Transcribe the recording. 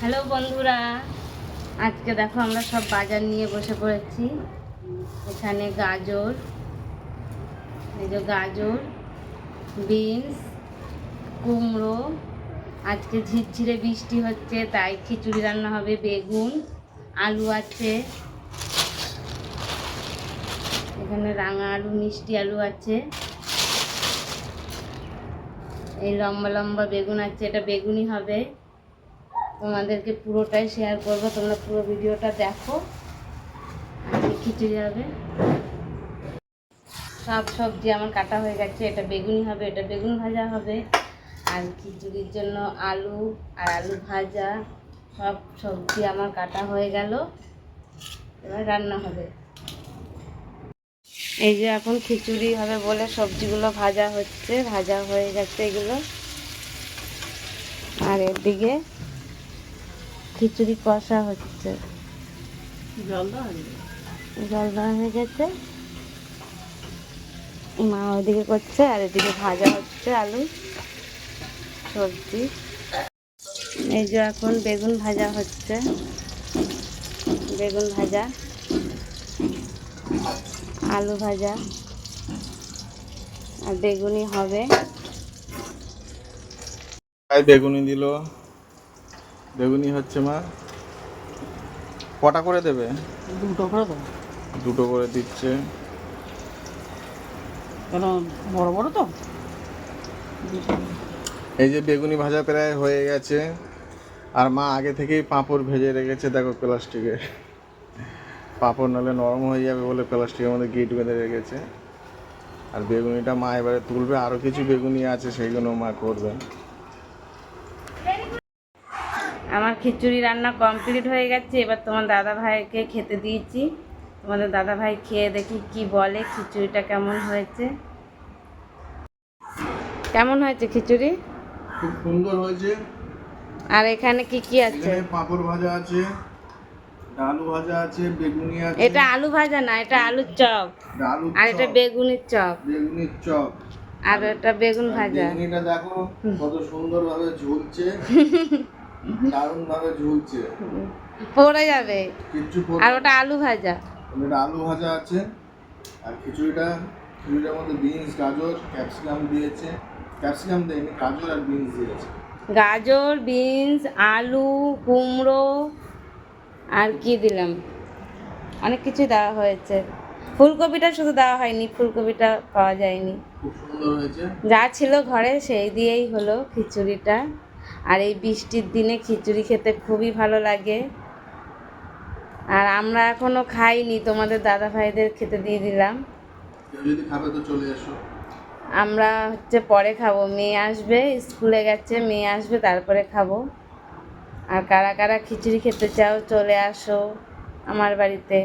Hello বন্ধুরা, আজকে দেখো আমরা সব বাজার নিয়ে বসে পড়েছি। এখানে গাজর, গাজর, বিনস, কুমড়ো। আজকে ঝিরঝিরে বৃষ্টি হচ্ছে, তাই খিচুড়ি রান্না হবে। বেগুন, আলু আছে, এখানে রাঙা আলু, মিষ্টি আলু আছে, এই লম্বা লম্বা বেগুন আছে, এটা বেগুনি হবে। তোমাদেরকে পুরোটাই শেয়ার করব, তোমরা পুরো ভিডিওটা দেখো। খিচুড়ি হবে, সব সবজি আমার কাটা হয়ে গেছে। এটা বেগুনি হবে, এটা বেগুন ভাজা হবে। আর খিচুড়ির জন্য আলু আর আলু ভাজা, সব সবজি আমার কাটা হয়ে গেল। এবার রান্না হবে। এই যে এখন খিচুড়ি হবে বলে সবজিগুলো ভাজা হচ্ছে, ভাজা হয়ে গেছে এগুলো। আর এদিকে খিচুড়ি কষা হচ্ছে, জল দেওয়া হয়ে গেছে। মা ওইদিকে করছে আর এদিকে ভাজা হচ্ছে আলু সবজি। এই যে এখন বেগুন ভাজা হচ্ছে, বেগুন ভাজা, আলু ভাজা আর বেগুনি হবে। বেগুনি দিল, বেগুনি হচ্ছে। মা কটা করে দেবে? দুটো করে দেবো। দুটো করে দিচ্ছে। কেন বড় বড় তো? এই যে বেগুনি ভাজা প্রায় হয়ে গেছে। আর মা আগে থেকেই পাঁপড় ভেজে রেখেছে, দেখো প্লাস্টিকে। পাঁপড় নাহলে নরম হয়ে যাবে বলে প্লাস্টিকের মধ্যে গিট বেঁধে রেখেছে। আর বেগুনিটা মা এবারে তুলবে, আরও কিছু বেগুনি আছে সেইগুলো মা করবে। আমার খিচুড়ি রান্না কমপ্লিট হয়ে গেছে। এবার তোমার দাদা ভাইকে খেতে দিয়েছি। তোমাদের দাদা ভাই খেয়ে দেখি কি বলে, খিচুড়িটা কেমন হয়েছে। কেমন হয়েছে খিচুড়ি? খুব সুন্দর হয়েছে। আর এখানে কি কি আছে? পাঁপড় ভাজা আছে, আলু ভাজা আছে, বেগুনি আছে। এটা আলু ভাজা না, এটা আলুর চপ। আর এটা বেগুনির চপ। বেগুনির চপ। আর এটা বেগুন ভাজা। বেগুনিটা দেখো কত সুন্দরভাবে ঝুলছে, দারুণ ভাবে ঝুলছে, পড়ে যাবে। কিচ্ছু আর ওটা আলু ভাজা। এটা আলু ভাজা আছে। আর খিচুড়িটার মধ্যে বিনস, গাজর, ক্যাপসিকাম দিয়েছে। ক্যাপসিকাম দেয়নি, গাজর আর বিনস দিয়েছে। গাজর, বিনস, আলু, কুমড়ো আর কি দিলাম, অনেক কিছু দেওয়া হয়েছে। ফুলকপিটা শুধু দেওয়া হয়নি, ফুলকপিটা পাওয়া যায়নি। খুব সুন্দর হয়েছে। যা ছিল ঘরে সেই দিয়েই হলো খিচুড়িটা। আর এই বৃষ্টির দিনে খিচুড়ি খেতে খুবই ভালো লাগে। আর আমরা এখনও খাইনি, তোমাদের দাদা ভাইদের খেতে দিয়ে দিলাম। কেউ যদি খাবে তো চলে এসো। আমরা পরে খাবো, মেয়ে আসবে, স্কুলে গেছে, মেয়ে আসবে তারপরে খাবো। আর কারা কারা খিচুড়ি খেতে চাও চলে আসো আমার বাড়িতে।